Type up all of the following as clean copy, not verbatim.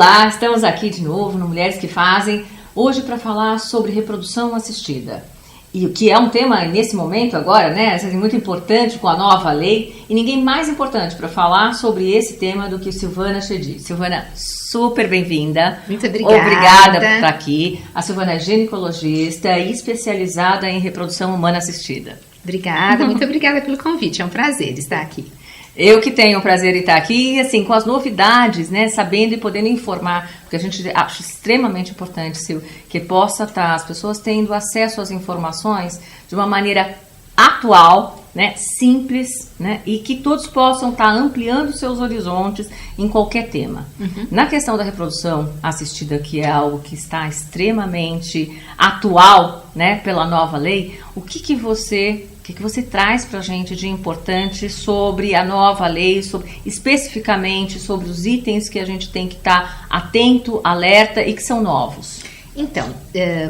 Olá, estamos aqui de novo no Mulheres que Fazem, hoje para falar sobre reprodução assistida. E o que é um tema nesse momento agora, né, muito importante com a nova lei, e ninguém mais importante para falar sobre esse tema do que Silvana Chedi. Silvana, super bem-vinda. Muito obrigada. Obrigada por estar aqui. A Silvana é ginecologista e especializada em reprodução humana assistida. Obrigada, muito obrigada pelo convite, é um prazer estar aqui. Eu que tenho o prazer de estar aqui, assim, com as novidades, né, sabendo e podendo informar, porque a gente acha extremamente importante, Sil, que possa estar as pessoas tendo acesso às informações de uma maneira atual, né, simples, né, e que todos possam estar ampliando seus horizontes em qualquer tema. Na questão da reprodução assistida, que é algo que está extremamente atual, né, pela nova lei, o que você traz para a gente de importante sobre a nova lei, especificamente sobre os itens que a gente tem que estar atento, alerta e que são novos? Então,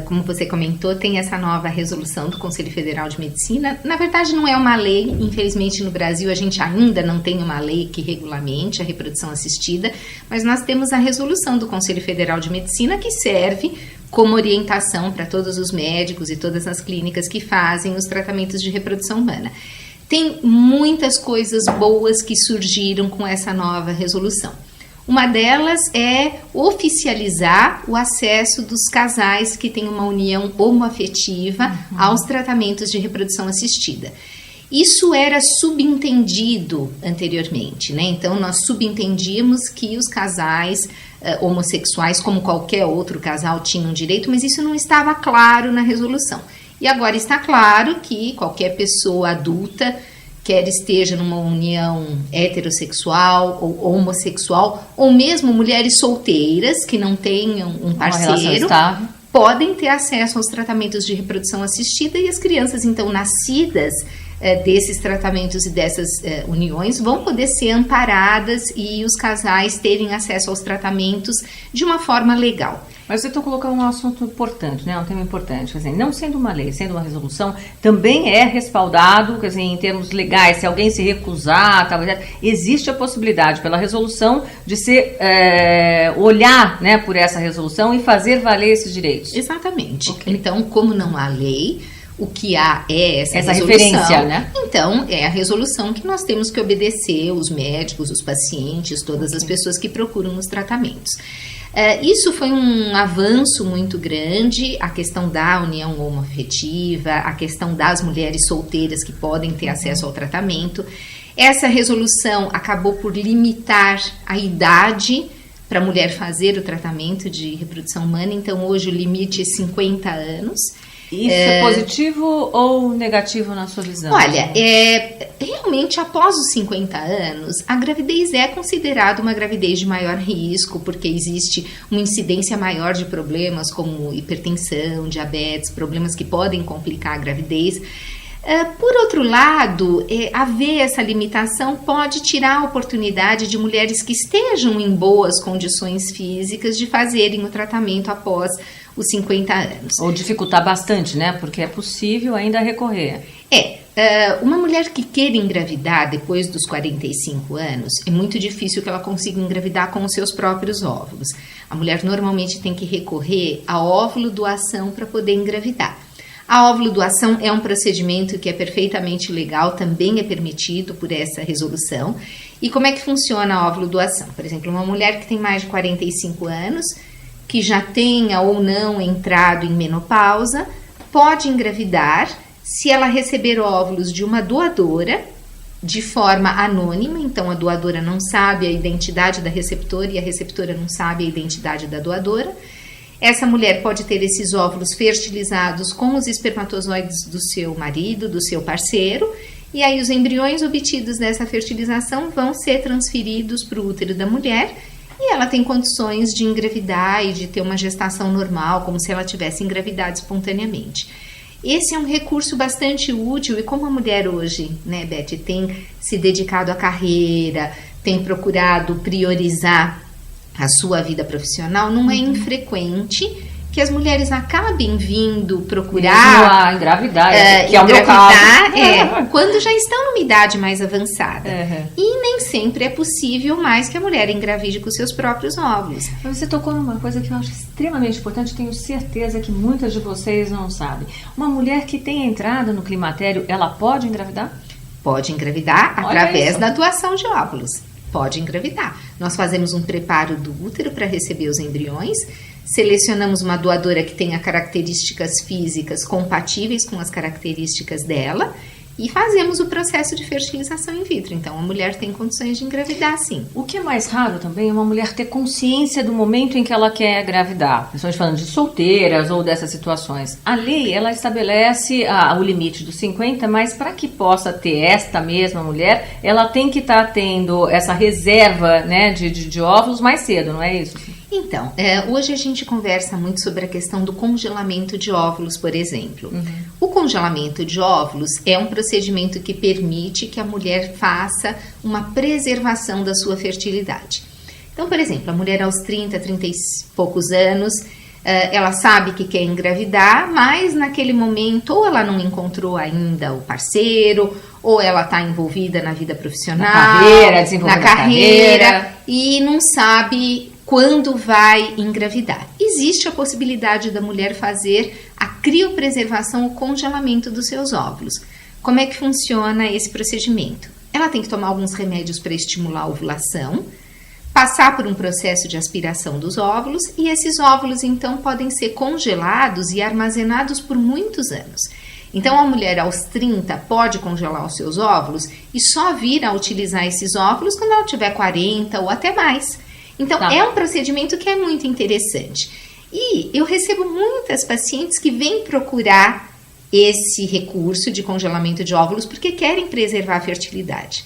como você comentou, tem essa nova resolução do Conselho Federal de Medicina. Na verdade, não é uma lei, infelizmente no Brasil a gente ainda não tem uma lei que regulamente a reprodução assistida, mas nós temos a resolução do Conselho Federal de Medicina que serve como orientação para todos os médicos e todas as clínicas que fazem os tratamentos de reprodução humana. Tem muitas coisas boas que surgiram com essa nova resolução. Uma delas é oficializar o acesso dos casais que têm uma união homoafetiva aos tratamentos de reprodução assistida. Isso era subentendido anteriormente, né? Então, nós subentendíamos que os casais homossexuais, como qualquer outro casal, tinham direito, mas isso não estava claro na resolução. E agora está claro que qualquer pessoa adulta, quer esteja numa união heterossexual ou homossexual, ou mesmo mulheres solteiras que não tenham um parceiro, podem ter acesso aos tratamentos de reprodução assistida, e as crianças, então, nascidas desses tratamentos e dessas uniões vão poder ser amparadas e os casais terem acesso aos tratamentos de uma forma legal. Mas você está colocando um assunto importante, né? Um tema importante. Quer dizer, não sendo uma lei, sendo uma resolução, também é respaldado, quer dizer, em termos legais, se alguém se recusar, talvez, existe a possibilidade pela resolução de se olhar, né, por essa resolução e fazer valer esses direitos. Exatamente. Okay. Então, como não há lei, o que há é essa resolução, referência, né? Então, é a resolução que nós temos que obedecer, os médicos, os pacientes, todas as pessoas que procuram os tratamentos. Isso foi um avanço muito grande, a questão da união homoafetiva, a questão das mulheres solteiras que podem ter acesso ao tratamento. Essa resolução acabou por limitar a idade para a mulher fazer o tratamento de reprodução humana, então hoje o limite é 50 anos. Isso é positivo ou negativo na sua visão? Olha, realmente após os 50 anos, a gravidez é considerada uma gravidez de maior risco, porque existe uma incidência maior de problemas como hipertensão, diabetes, problemas que podem complicar a gravidez. Por outro lado, haver essa limitação pode tirar a oportunidade de mulheres que estejam em boas condições físicas de fazerem o tratamento após os 50 anos. Ou dificultar bastante, né? Porque é possível ainda recorrer. Uma mulher que queira engravidar depois dos 45 anos, é muito difícil que ela consiga engravidar com os seus próprios óvulos. A mulher normalmente tem que recorrer a óvulo doação para poder engravidar. A óvulo doação é um procedimento que é perfeitamente legal, também é permitido por essa resolução. E como é que funciona a óvulo doação? Por exemplo, uma mulher que tem mais de 45 anos, que já tenha ou não entrado em menopausa, pode engravidar se ela receber óvulos de uma doadora de forma anônima. Então a doadora não sabe a identidade da receptora e a receptora não sabe a identidade da doadora. Essa mulher pode ter esses óvulos fertilizados com os espermatozoides do seu marido, do seu parceiro, e aí os embriões obtidos dessa fertilização vão ser transferidos para o útero da mulher, e ela tem condições de engravidar e de ter uma gestação normal, como se ela tivesse engravidado espontaneamente. Esse é um recurso bastante útil, e como a mulher hoje, né, Beth, tem se dedicado à carreira, tem procurado priorizar a sua vida profissional, não é infrequente que as mulheres acabem vindo procurar a engravidar, que é o meu caso. Quando já estão numa idade mais avançada. E nem sempre é possível mais que a mulher engravide com seus próprios óvulos. Mas você tocou numa coisa que eu acho extremamente importante, tenho certeza que muitas de vocês não sabem. Uma mulher que tenha entrado no climatério, ela pode engravidar? Pode engravidar através da doação de óvulos. Pode engravidar. Nós fazemos um preparo do útero para receber os embriões, selecionamos uma doadora que tenha características físicas compatíveis com as características dela e fazemos o processo de fertilização in vitro. Então, a mulher tem condições de engravidar, sim. O que é mais raro também é uma mulher ter consciência do momento em que ela quer engravidar. Principalmente falando de solteiras ou dessas situações. A lei, ela estabelece o limite dos 50, mas para que possa ter esta mesma mulher, ela tem que estar tendo essa reserva, né, de óvulos mais cedo, não é isso? Então, hoje a gente conversa muito sobre a questão do congelamento de óvulos, por exemplo. O congelamento de óvulos é um procedimento que permite que a mulher faça uma preservação da sua fertilidade. Então, por exemplo, a mulher aos 30 e poucos anos, ela sabe que quer engravidar, mas naquele momento ou ela não encontrou ainda o parceiro, ou ela está envolvida na vida profissional, na carreira, e não sabe quando vai engravidar. Existe a possibilidade da mulher fazer a criopreservação, o congelamento dos seus óvulos. Como é que funciona esse procedimento? Ela tem que tomar alguns remédios para estimular a ovulação, passar por um processo de aspiração dos óvulos e esses óvulos então podem ser congelados e armazenados por muitos anos. Então a mulher aos 30 pode congelar os seus óvulos e só vir a utilizar esses óvulos quando ela tiver 40 ou até mais. Então, é um procedimento que é muito interessante. E eu recebo muitas pacientes que vêm procurar esse recurso de congelamento de óvulos porque querem preservar a fertilidade.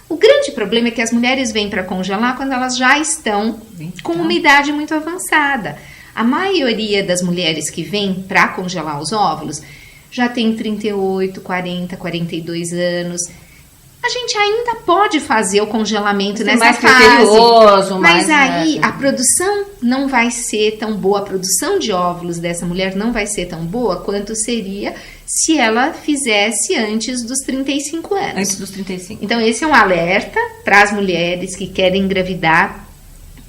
O grande problema é que as mulheres vêm para congelar quando elas já estão com uma idade muito avançada. A maioria das mulheres que vêm para congelar os óvulos já tem 38, 40, 42 anos. A gente ainda pode fazer o congelamento nessa fase, mas aí a produção não vai ser tão boa, a produção de óvulos dessa mulher não vai ser tão boa quanto seria se ela fizesse antes dos 35 anos. Antes dos 35. Então esse é um alerta para as mulheres que querem engravidar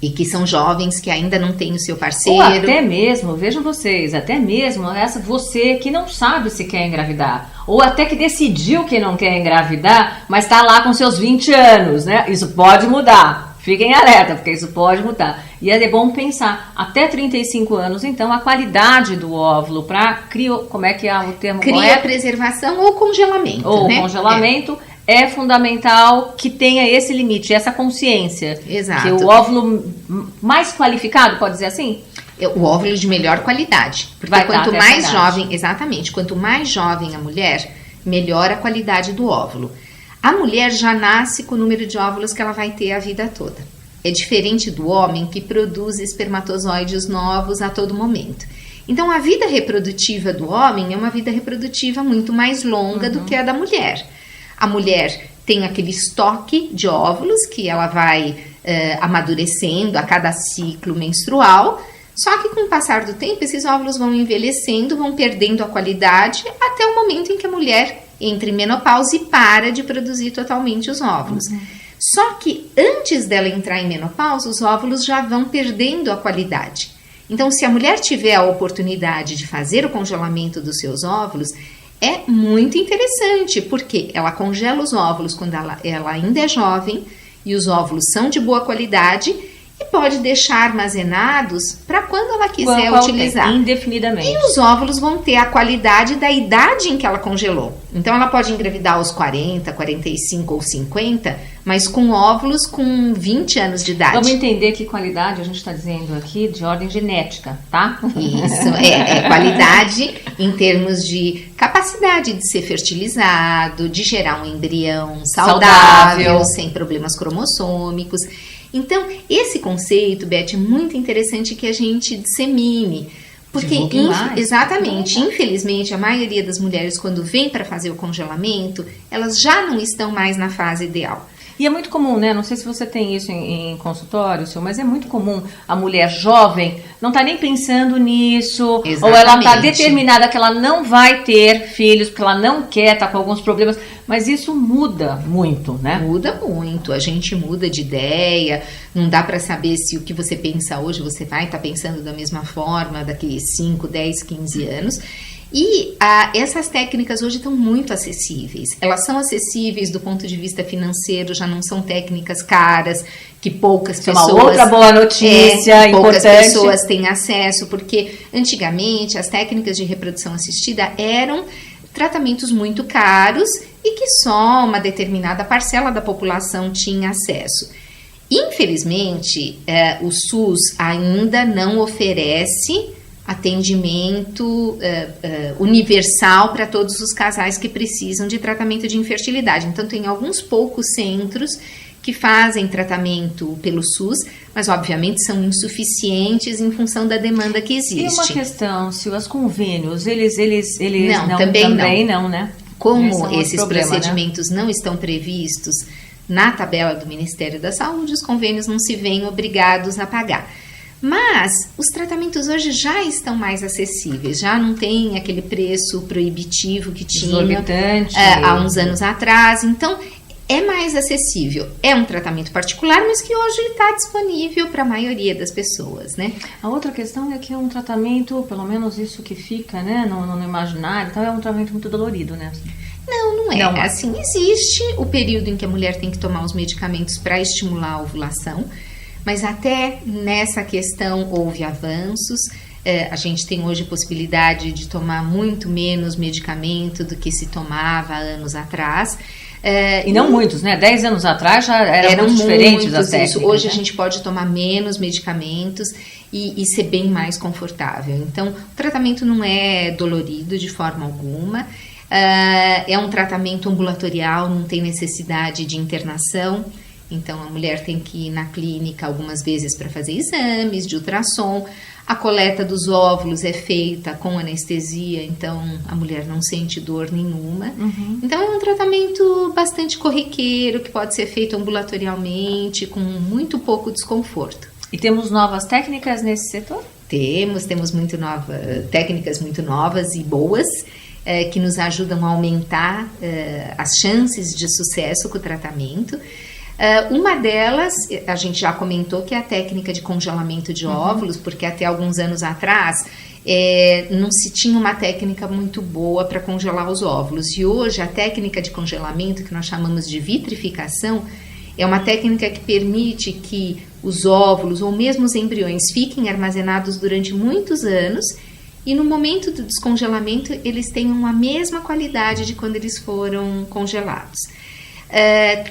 e que são jovens, que ainda não têm o seu parceiro. Ou até mesmo, vejam vocês, até mesmo você que não sabe se quer engravidar. Ou até que decidiu que não quer engravidar, mas está lá com seus 20 anos, né? Isso pode mudar. Fiquem alerta, porque isso pode mudar. E é bom pensar, até 35 anos, então, a qualidade do óvulo para como é que é o termo correto? Criopreservação ou congelamento, ou né? Congelamento. É fundamental que tenha esse limite, essa consciência. Exato. Que o óvulo mais qualificado, pode dizer assim? O óvulo de melhor qualidade. Porque quanto mais jovem, exatamente, quanto mais jovem a mulher, melhor a qualidade do óvulo. A mulher já nasce com o número de óvulos que ela vai ter a vida toda. É diferente do homem que produz espermatozoides novos a todo momento. Então, a vida reprodutiva do homem é uma vida reprodutiva muito mais longa do que a da mulher. A mulher tem aquele estoque de óvulos que ela vai amadurecendo a cada ciclo menstrual, só que com o passar do tempo esses óvulos vão envelhecendo, vão perdendo a qualidade até o momento em que a mulher entra em menopausa e para de produzir totalmente os óvulos. Só que antes dela entrar em menopausa, os óvulos já vão perdendo a qualidade. Então, se a mulher tiver a oportunidade de fazer o congelamento dos seus óvulos, é muito interessante, porque ela congela os óvulos quando ela ainda é jovem e os óvulos são de boa qualidade e pode deixar armazenados para quando ela quiser utilizar. Indefinidamente. E os óvulos vão ter a qualidade da idade em que ela congelou. Então ela pode engravidar aos 40, 45 ou 50, mas com óvulos com 20 anos de idade. Vamos entender que qualidade a gente está dizendo aqui de ordem genética, tá? Isso, é qualidade em termos de capacidade de ser fertilizado, de gerar um embrião saudável. Sem problemas cromossômicos. Então, esse conceito, Beth, é muito interessante que a gente dissemine. Porque, exatamente, infelizmente, a maioria das mulheres, quando vem para fazer o congelamento, elas já não estão mais na fase ideal. E é muito comum, né? Não sei se você tem isso em consultório, seu, mas é muito comum a mulher jovem não tá nem pensando nisso, Exatamente. ou ela tá determinada que ela não vai ter filhos, porque ela não quer, tá com alguns problemas, mas isso muda muito, né? Muda muito, a gente muda de ideia, não dá para saber se o que você pensa hoje você vai estar pensando da mesma forma daqui 5, 10, 15 anos. E essas técnicas hoje estão muito acessíveis. Elas são acessíveis do ponto de vista financeiro, já não são técnicas caras, que poucas pessoas... Uma outra boa notícia importante. Poucas pessoas têm acesso, porque antigamente as técnicas de reprodução assistida eram tratamentos muito caros e que só uma determinada parcela da população tinha acesso. Infelizmente, o SUS ainda não oferece atendimento universal para todos os casais que precisam de tratamento de infertilidade. Então, tem alguns poucos centros que fazem tratamento pelo SUS, mas obviamente são insuficientes em função da demanda que existe. E uma questão, se os convênios, eles não, também não, né? Como esses procedimentos, né, não estão previstos na tabela do Ministério da Saúde, os convênios não se veem obrigados a pagar. Mas os tratamentos hoje já estão mais acessíveis, já não tem aquele preço proibitivo que tinha há uns anos atrás. Então, é mais acessível. É um tratamento particular, mas que hoje está disponível para a maioria das pessoas, né? A outra questão é que é um tratamento, pelo menos isso que fica, né, no imaginário, então é um tratamento muito dolorido, né? Não é. Assim, existe o período em que a mulher tem que tomar os medicamentos para estimular a ovulação, mas até nessa questão houve avanços. A gente tem hoje possibilidade de tomar muito menos medicamento do que se tomava anos atrás. E não muitos, né? 10 anos atrás já eram muito diferentes as técnicas. Hoje, né, a gente pode tomar menos medicamentos e ser bem mais confortável. Então, o tratamento não é dolorido de forma alguma. É um tratamento ambulatorial, não tem necessidade de internação. Então, a mulher tem que ir na clínica algumas vezes para fazer exames de ultrassom. A coleta dos óvulos é feita com anestesia, então a mulher não sente dor nenhuma. Uhum. Então, é um tratamento bastante corriqueiro, que pode ser feito ambulatorialmente, com muito pouco desconforto. E temos novas técnicas nesse setor? Temos técnicas muito novas e boas, que nos ajudam a aumentar as chances de sucesso com o tratamento. Uma delas, a gente já comentou, que é a técnica de congelamento de óvulos, porque até alguns anos atrás não se tinha uma técnica muito boa para congelar os óvulos. E hoje a técnica de congelamento, que nós chamamos de vitrificação, é uma técnica que permite que os óvulos ou mesmo os embriões fiquem armazenados durante muitos anos e no momento do descongelamento eles tenham a mesma qualidade de quando eles foram congelados.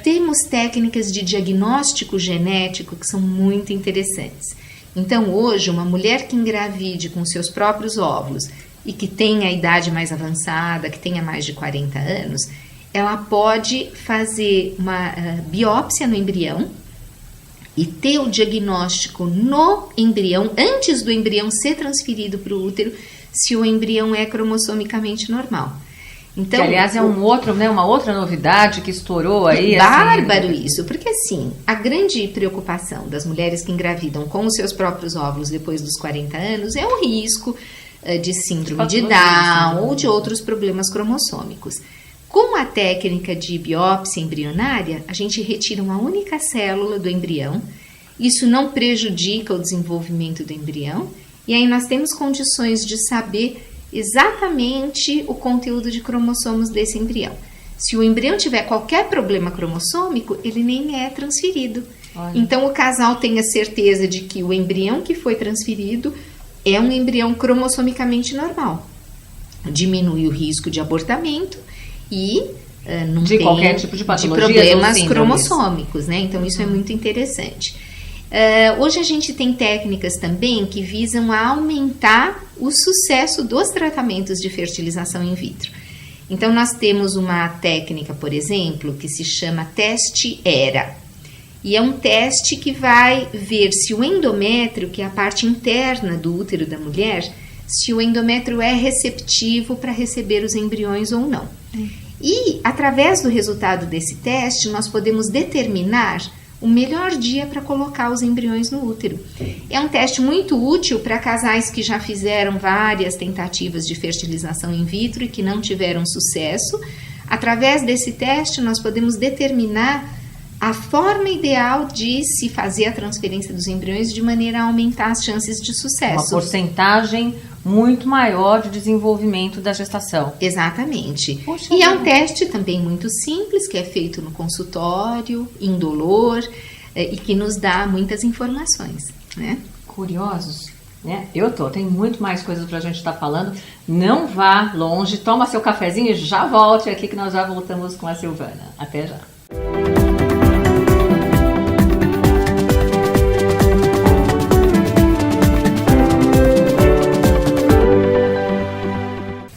Temos técnicas de diagnóstico genético que são muito interessantes. Então, hoje, uma mulher que engravide com seus próprios óvulos e que tenha a idade mais avançada, que tenha mais de 40 anos, ela pode fazer uma biópsia no embrião e ter o diagnóstico no embrião, antes do embrião ser transferido para o útero, se o embrião é cromossomicamente normal. Então, que, aliás, é uma outra novidade que estourou aí. É bárbaro isso, porque assim, a grande preocupação das mulheres que engravidam com os seus próprios óvulos depois dos 40 anos é o risco de síndrome de Down ou de outros problemas cromossômicos. Com a técnica de biópsia embrionária, a gente retira uma única célula do embrião, isso não prejudica o desenvolvimento do embrião, e aí nós temos condições de saber exatamente o conteúdo de cromossomos desse embrião. Se o embrião tiver qualquer problema cromossômico, ele nem é transferido. Olha. Então o casal tem a certeza de que o embrião que foi transferido é um embrião cromossomicamente normal. Diminui o risco de abortamento e não tem qualquer tipo de patologia, de problemas cromossômicos, né? Então isso é muito interessante. Hoje a gente tem técnicas também que visam a aumentar o sucesso dos tratamentos de fertilização in vitro. Então nós temos uma técnica, por exemplo, que se chama teste ERA. E é um teste que vai ver se o endométrio, que é a parte interna do útero da mulher, se o endométrio é receptivo para receber os embriões ou não. E, através do resultado desse teste, nós podemos determinar o melhor dia para colocar os embriões no útero. É um teste muito útil para casais que já fizeram várias tentativas de fertilização in vitro e que não tiveram sucesso. Através desse teste, nós podemos determinar a forma ideal de se fazer a transferência dos embriões de maneira a aumentar as chances de sucesso. Uma porcentagem muito maior de desenvolvimento da gestação. Exatamente. Poxa, e é um teste também muito simples, que é feito no consultório, indolor, e que nos dá muitas informações, né? Curiosos, né? Tem muito mais coisas para a gente estar falando. Não vá longe, toma seu cafezinho e já volte aqui que nós já voltamos com a Silvana. Até já.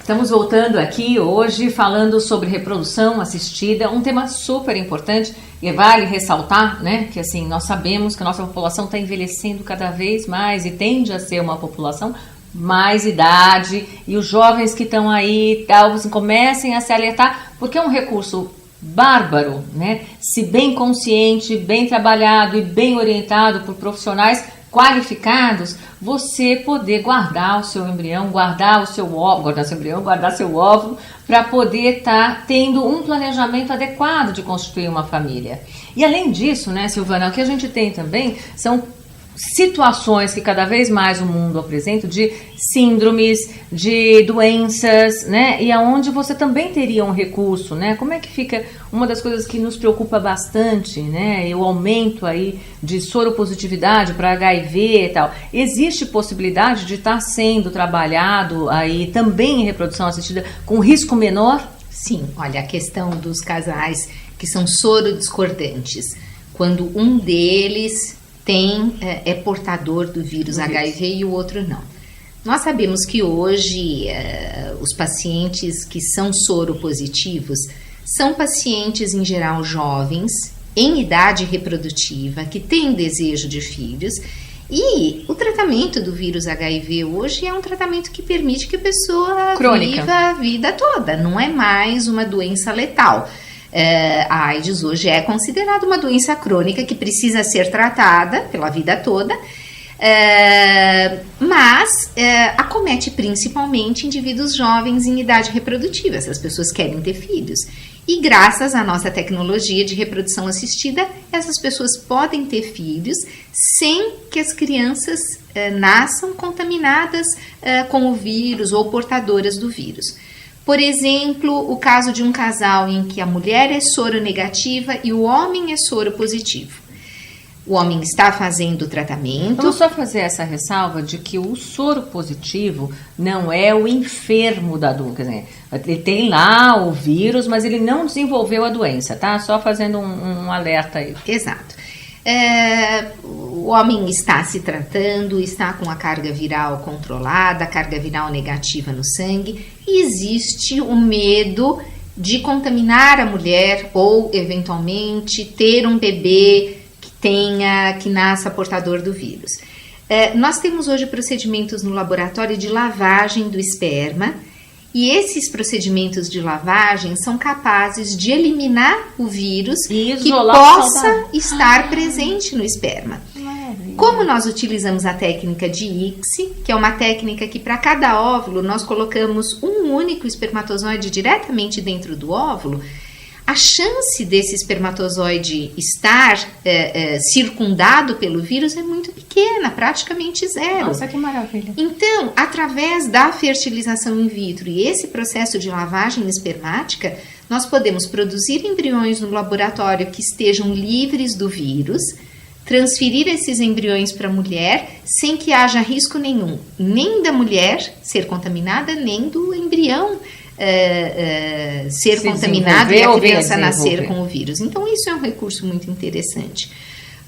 Estamos voltando aqui hoje falando sobre reprodução assistida, um tema super importante e vale ressaltar, né, que assim, nós sabemos que a nossa população está envelhecendo cada vez mais e tende a ser uma população mais idade e os jovens que estão aí talvez comecem a se alertar porque é um recurso bárbaro, né, se bem consciente, bem trabalhado e bem orientado por profissionais qualificados, você poder guardar o seu embrião, guardar seu óvulo, para poder estar tendo um planejamento adequado de constituir uma família. E além disso, né, Silvana, o que a gente tem também são situações que cada vez mais o mundo apresenta de síndromes, de doenças, né? E aonde você também teria um recurso, né? Como é que fica uma das coisas que nos preocupa bastante, né? E o aumento aí de soropositividade para HIV e tal. Existe possibilidade de estar sendo trabalhado aí também em reprodução assistida com risco menor? Sim, olha, a questão dos casais que são sorodiscordantes, quando um deles é portador do vírus HIV e o outro não. Nós sabemos que hoje os pacientes que são soropositivos são pacientes em geral jovens, em idade reprodutiva, que têm desejo de filhos, e o tratamento do vírus HIV hoje é um tratamento que permite que a pessoa viva a vida toda, não é mais uma doença letal. A AIDS hoje é considerada uma doença crônica que precisa ser tratada pela vida toda, mas acomete principalmente indivíduos jovens em idade reprodutiva. Essas pessoas querem ter filhos. E graças à nossa tecnologia de reprodução assistida, essas pessoas podem ter filhos sem que as crianças nasçam contaminadas com o vírus ou portadoras do vírus. Por exemplo, o caso de um casal em que a mulher é soronegativa e o homem é soropositivo. O homem está fazendo o tratamento. Vamos só fazer essa ressalva de que o soropositivo não é o enfermo da doença. Né? Ele tem lá o vírus, mas ele não desenvolveu a doença, tá? Só fazendo um alerta aí. Exato. O homem está se tratando, está com a carga viral controlada, a carga viral negativa no sangue, e existe o medo de contaminar a mulher ou, eventualmente, ter um bebê que nasça portador do vírus. Nós temos hoje procedimentos no laboratório de lavagem do esperma, e esses procedimentos de lavagem são capazes de eliminar o vírus que possa estar presente no esperma. Como nós utilizamos a técnica de ICSI, que é uma técnica que para cada óvulo nós colocamos um único espermatozoide diretamente dentro do óvulo, a chance desse espermatozoide estar circundado pelo vírus é muito pequena, praticamente zero. Nossa, que maravilha. Então, através da fertilização in vitro e esse processo de lavagem espermática, nós podemos produzir embriões no laboratório que estejam livres do vírus, transferir esses embriões para a mulher sem que haja risco nenhum, nem da mulher ser contaminada, nem do embrião ser contaminado e a criança nascer com o vírus. Então, isso é um recurso muito interessante.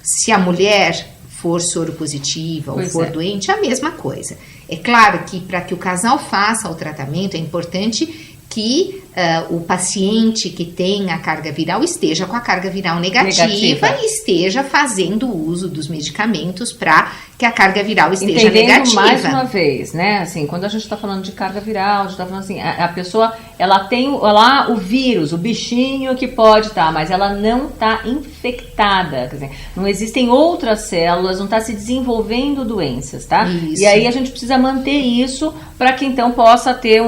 Se a mulher for soropositiva ou for doente, a mesma coisa. É claro que para que o casal faça o tratamento, é importante que o paciente que tem a carga viral esteja com a carga viral negativa. E esteja fazendo uso dos medicamentos para que a carga viral esteja Entendendo negativa. mais uma vez, né? Assim, quando a gente está falando de carga viral, a gente está falando assim, a pessoa, ela tem lá o vírus, o bichinho que pode estar, mas ela não está infectada, quer dizer, não existem outras células, não está se desenvolvendo doenças, tá? Isso. E aí a gente precisa manter isso para que então possa ter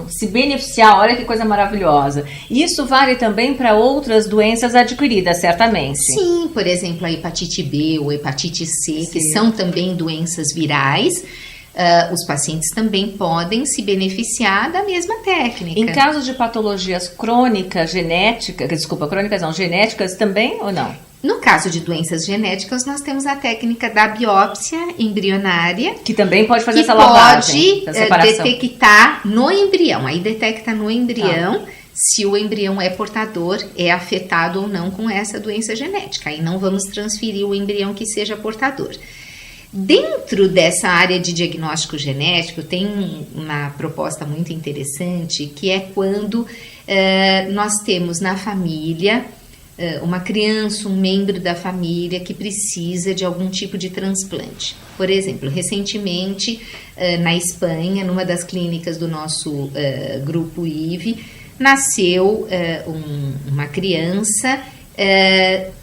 se beneficiar. Olha que coisa maravilhosa. Isso vale também para outras doenças adquiridas, certamente. Sim, por exemplo, a hepatite B ou hepatite C, que são também doenças virais, os pacientes também podem se beneficiar da mesma técnica. Em casos de patologias crônicas, genéticas também ou não? No caso de doenças genéticas, nós temos a técnica da biópsia embrionária, que também pode fazer essa lavagem, essa separação. Pode detectar no embrião, aí detecta no embrião se o embrião é portador, é afetado ou não com essa doença genética. Aí não vamos transferir o embrião que seja portador. Dentro dessa área de diagnóstico genético, tem uma proposta muito interessante, que é quando nós temos na família uma criança, um membro da família que precisa de algum tipo de transplante. Por exemplo, recentemente, na Espanha, numa das clínicas do nosso grupo IVE, nasceu uma criança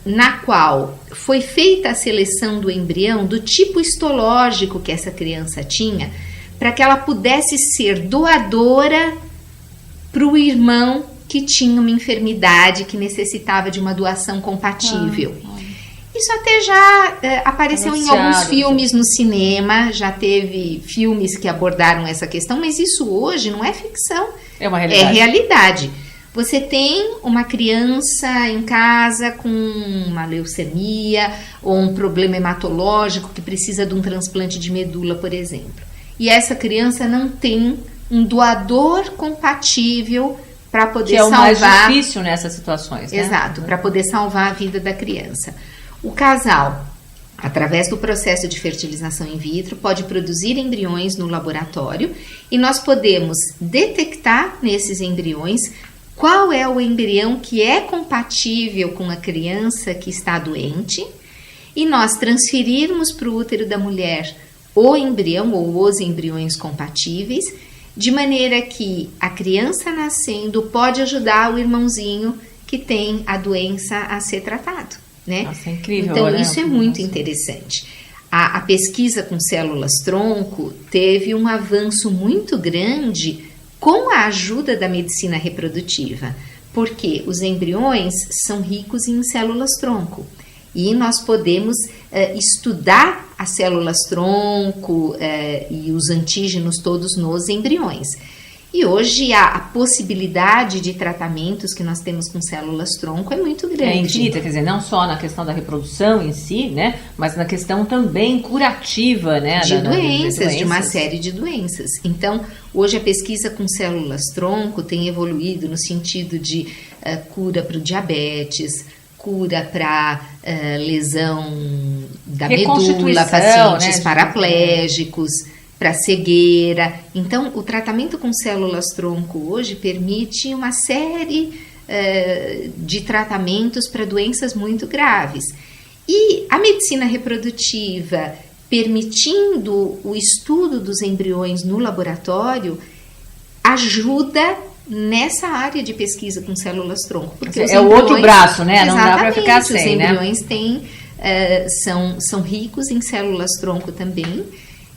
na qual foi feita a seleção do embrião do tipo histológico que essa criança tinha, para que ela pudesse ser doadora para o irmão que tinha uma enfermidade que necessitava de uma doação compatível. Isso até já apareceu em alguns filmes no cinema, já teve filmes que abordaram essa questão, mas isso hoje não é ficção, é uma realidade. É realidade. Você tem uma criança em casa com uma leucemia ou um problema hematológico que precisa de um transplante de medula, por exemplo. E essa criança não tem um doador compatível para poder salvar. Que é o mais difícil nessas situações, né? Exato, para poder salvar a vida da criança. O casal, através do processo de fertilização in vitro, pode produzir embriões no laboratório e nós podemos detectar nesses embriões qual é o embrião que é compatível com a criança que está doente e nós transferirmos para o útero da mulher o embrião ou os embriões compatíveis, de maneira que a criança nascendo pode ajudar o irmãozinho que tem a doença a ser tratado, né? Nossa, é incrível. Então, isso é muito interessante. A pesquisa com células-tronco teve um avanço muito grande com a ajuda da medicina reprodutiva, porque os embriões são ricos em células-tronco e nós podemos estudar as células-tronco e os antígenos todos nos embriões. E hoje a possibilidade de tratamentos que nós temos com células-tronco é muito grande. É infinita, quer dizer, não só na questão da reprodução em si, né, mas na questão também curativa, né, de doenças, de uma série de doenças. Então, hoje a pesquisa com células-tronco tem evoluído no sentido de cura para o diabetes, cura para lesão da medula, pacientes paraplégicos, para cegueira. Então, o tratamento com células-tronco hoje permite uma série de tratamentos para doenças muito graves. E a medicina reprodutiva, permitindo o estudo dos embriões no laboratório, ajuda nessa área de pesquisa com células-tronco. Porque é o outro braço, né? Não dá para ficar sem, os embriões são ricos em células-tronco também,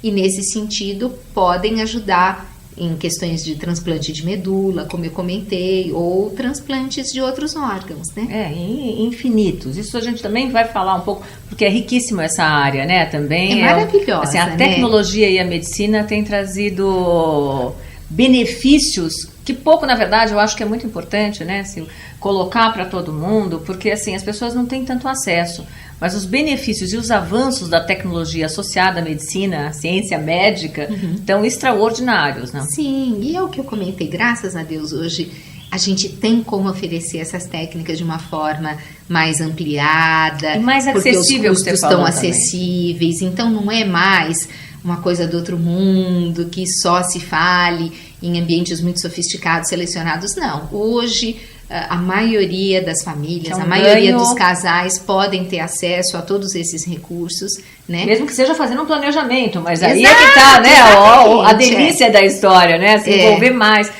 e nesse sentido podem ajudar em questões de transplante de medula, como eu comentei, ou transplantes de outros órgãos, né? Infinitos. Isso a gente também vai falar um pouco, porque é riquíssima essa área, né? Também é maravilhosa, assim, a tecnologia e a medicina têm trazido benefícios que pouco, na verdade, eu acho que é muito importante, né, assim, colocar para todo mundo, porque assim, as pessoas não têm tanto acesso, mas os benefícios e os avanços da tecnologia associada à medicina, à ciência médica, estão extraordinários, né? Sim, e é o que eu comentei, graças a Deus, hoje a gente tem como oferecer essas técnicas de uma forma mais ampliada, e mais acessível, porque os custos estão acessíveis, então não é mais uma coisa do outro mundo, que só se fale em ambientes muito sofisticados, selecionados, não. Hoje, a maioria das famílias, a maioria dos casais podem ter acesso a todos esses recursos, né? Mesmo que seja fazendo um planejamento, mas aí é que tá, né, a delícia da história, né, se envolver mais.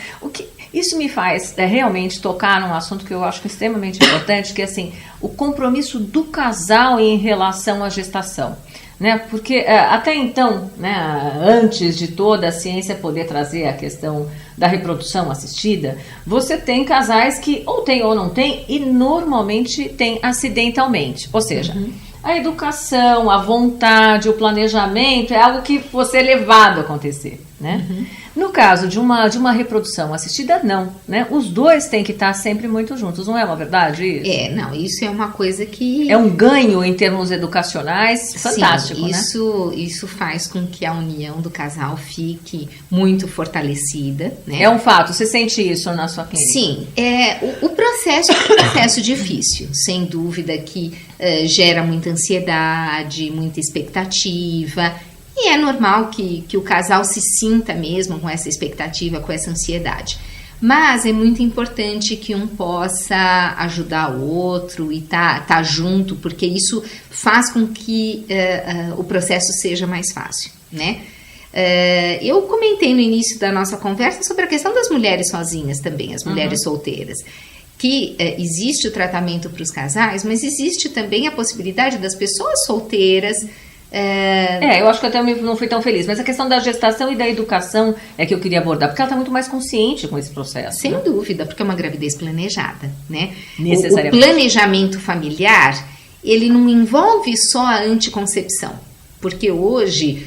Isso me faz realmente tocar num assunto que eu acho extremamente importante, que é assim, o compromisso do casal em relação à gestação. Né? Porque até então, né, antes de toda a ciência poder trazer a questão da reprodução assistida, você tem casais que ou tem ou não tem, e normalmente tem acidentalmente. Ou seja, a educação, a vontade, o planejamento é algo que você é levado a acontecer. Né? No caso de uma reprodução assistida, não, né? Os dois têm que estar sempre muito juntos, não é uma verdade isso? Não, isso é uma coisa que... É um ganho em termos educacionais fantástico, sim, né? Isso faz com que a união do casal fique muito fortalecida, né? É um fato, você sente isso na sua clínica? Sim, o processo é um processo difícil, sem dúvida que gera muita ansiedade, muita expectativa. E é normal que o casal se sinta mesmo com essa expectativa, com essa ansiedade. Mas é muito importante que um possa ajudar o outro e tá junto, porque isso faz com que o processo seja mais fácil, né? Eu comentei no início da nossa conversa sobre a questão das mulheres sozinhas também, as mulheres solteiras. Que existe o tratamento para os casais, mas existe também a possibilidade das pessoas solteiras... eu acho que até não fui tão feliz, mas a questão da gestação e da educação é que eu queria abordar, porque ela está muito mais consciente com esse processo. Sem dúvida, porque é uma gravidez planejada, né? Necessariamente. O planejamento familiar, ele não envolve só a anticoncepção, porque hoje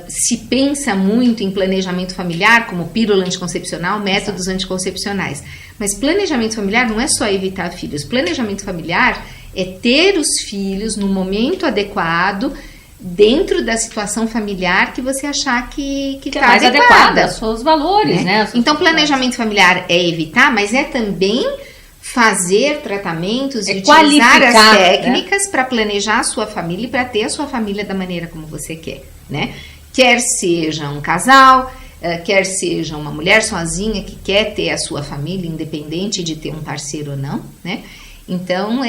se pensa muito em planejamento familiar como pílula anticoncepcional, métodos anticoncepcionais, mas planejamento familiar não é só evitar filhos, planejamento familiar é ter os filhos no momento adequado, dentro da situação familiar que você achar que está mais adequada aos seus valores, né? Então, planejamento familiar é evitar, mas é também fazer tratamentos e utilizar as técnicas, né, para planejar a sua família e para ter a sua família da maneira como você quer, né? Quer seja um casal, quer seja uma mulher sozinha que quer ter a sua família, independente de ter um parceiro ou não, né? Então,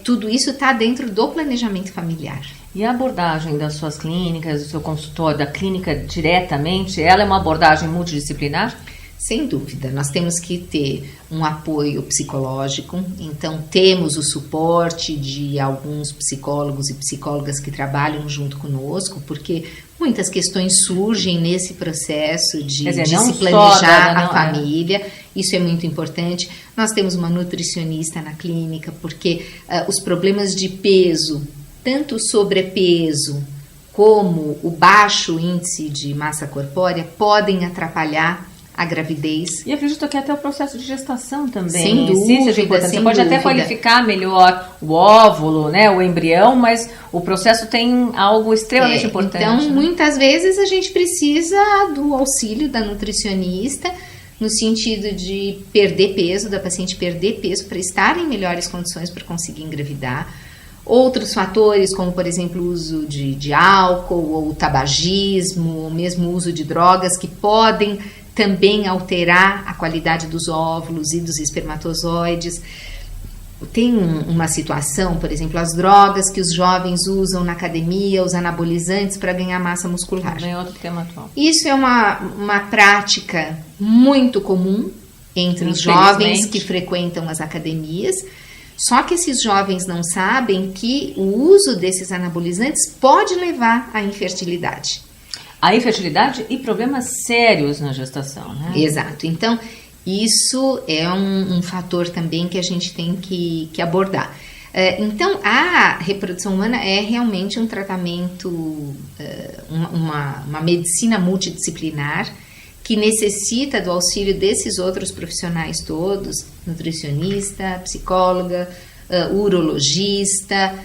tudo isso está dentro do planejamento familiar. E a abordagem das suas clínicas, do seu consultório, da clínica diretamente, ela é uma abordagem multidisciplinar? Sem dúvida, nós temos que ter um apoio psicológico, então temos o suporte de alguns psicólogos e psicólogas que trabalham junto conosco, porque muitas questões surgem nesse processo de se planejar a família, isso é muito importante. Nós temos uma nutricionista na clínica, porque os problemas de peso, tanto o sobrepeso como o baixo índice de massa corpórea podem atrapalhar a gravidez. E acredito que até o processo de gestação também. Sem dúvida, você pode até qualificar melhor o óvulo, né, o embrião, mas o processo tem algo extremamente importante. Então, muitas vezes a gente precisa do auxílio da nutricionista, no sentido de perder peso, da paciente perder peso para estar em melhores condições para conseguir engravidar. Outros fatores, como por exemplo o uso de álcool ou tabagismo, ou mesmo o uso de drogas, que podem também alterar a qualidade dos óvulos e dos espermatozoides. Tem uma situação, por exemplo, as drogas que os jovens usam na academia, os anabolizantes para ganhar massa muscular. É outro tema atual. Isso é uma prática muito comum entre os jovens que frequentam as academias. Só que esses jovens não sabem que o uso desses anabolizantes pode levar à infertilidade. A infertilidade e problemas sérios na gestação, né? Exato. Então, isso é um fator também que a gente tem que abordar. Então, a reprodução humana é realmente um tratamento, uma medicina multidisciplinar que necessita do auxílio desses outros profissionais todos, nutricionista, psicóloga, urologista,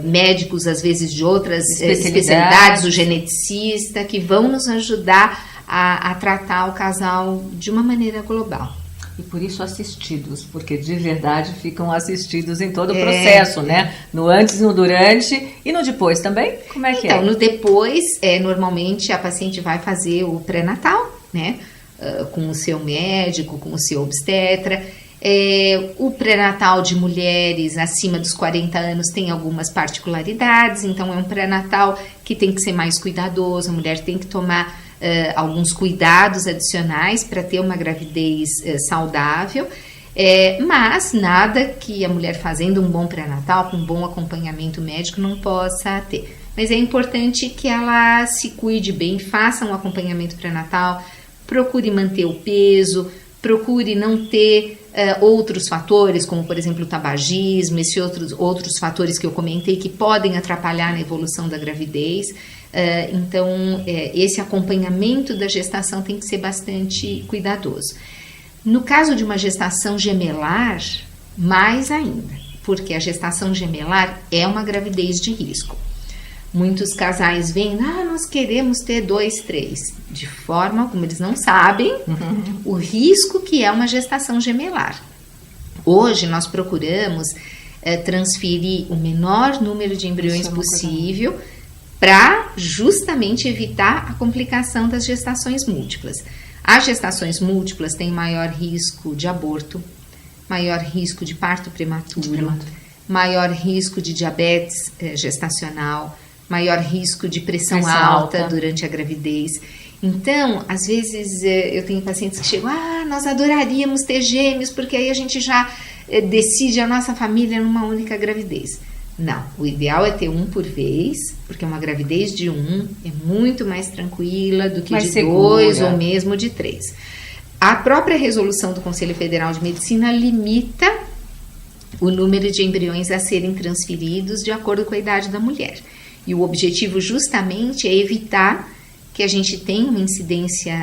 médicos às vezes de outras especialidades, o geneticista, que vão nos ajudar a tratar o casal de uma maneira global. E por isso assistidos, porque de verdade ficam assistidos em todo o processo, né? No antes, no durante e no depois também? Como é que então, no depois, normalmente a paciente vai fazer o pré-natal, né? Com o seu médico, com o seu obstetra. O pré-natal de mulheres acima dos 40 anos tem algumas particularidades, então é um pré-natal que tem que ser mais cuidadoso, a mulher tem que tomar alguns cuidados adicionais para ter uma gravidez saudável, mas nada que a mulher fazendo um bom pré-natal, com um bom acompanhamento médico, não possa ter. Mas é importante que ela se cuide bem, faça um acompanhamento pré-natal, procure manter o peso, procure não ter outros fatores, como por exemplo o tabagismo, esses outros fatores que eu comentei que podem atrapalhar na evolução da gravidez. Então, esse acompanhamento da gestação tem que ser bastante cuidadoso. No caso de uma gestação gemelar, mais ainda, porque a gestação gemelar é uma gravidez de risco. Muitos casais vêm, nós queremos ter 2, 3. De forma alguma, eles não sabem o risco que é uma gestação gemelar. Hoje nós procuramos transferir o menor número de embriões possível para justamente evitar a complicação das gestações múltiplas. As gestações múltiplas têm maior risco de aborto, maior risco de parto prematuro, maior risco de diabetes gestacional, maior risco de pressão alta durante a gravidez. Então, às vezes eu tenho pacientes que chegam, nós adoraríamos ter gêmeos, porque aí a gente já decide a nossa família numa única gravidez. Não, o ideal é ter um por vez, porque uma gravidez de um é muito mais tranquila do que mais de segura. 2 ou mesmo de 3. A própria resolução do Conselho Federal de Medicina limita o número de embriões a serem transferidos de acordo com a idade da mulher. E o objetivo justamente é evitar que a gente tenha uma incidência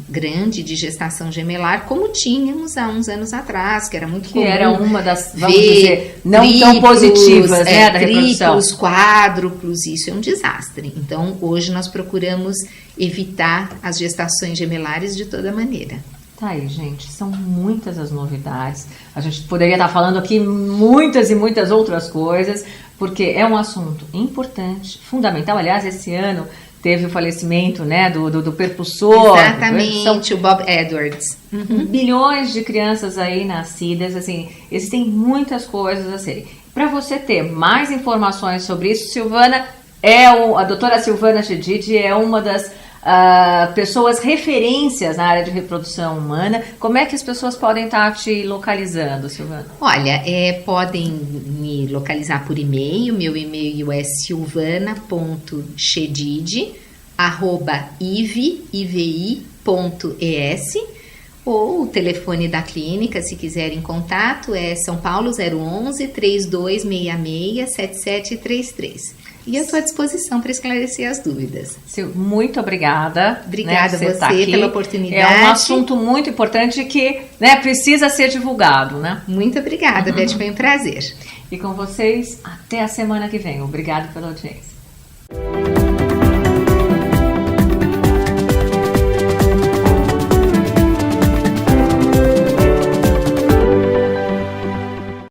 grande de gestação gemelar, como tínhamos há uns anos atrás, que era muito comum. Que era uma das, vamos dizer, não tão positivas, né, da reprodução. Triplos, quádruplos, isso é um desastre. Então, hoje nós procuramos evitar as gestações gemelares de toda maneira. Tá aí, gente, são muitas as novidades. A gente poderia estar falando aqui muitas e muitas outras coisas, porque é um assunto importante, fundamental. Aliás, esse ano teve o falecimento, né, do percussor. Exatamente, o Bob Edwards. Bilhões de crianças aí nascidas, assim, existem muitas coisas a serem. Para você ter mais informações sobre isso, Silvana, a doutora Silvana Chedid é uma das pessoas referências na área de reprodução humana. Como é que as pessoas podem estar te localizando, Silvana? Olha, podem me localizar por e-mail. Meu e-mail é silvana.chedid@ivi.es, ou o telefone da clínica, se quiserem contato, é São Paulo 011 3266 7733. E eu estou à disposição para esclarecer as dúvidas. Muito obrigada. Obrigada a você pela oportunidade. É um assunto muito importante que, né, precisa ser divulgado, né? Muito obrigada, Beth, foi um prazer. E com vocês, até a semana que vem. Obrigada pela audiência.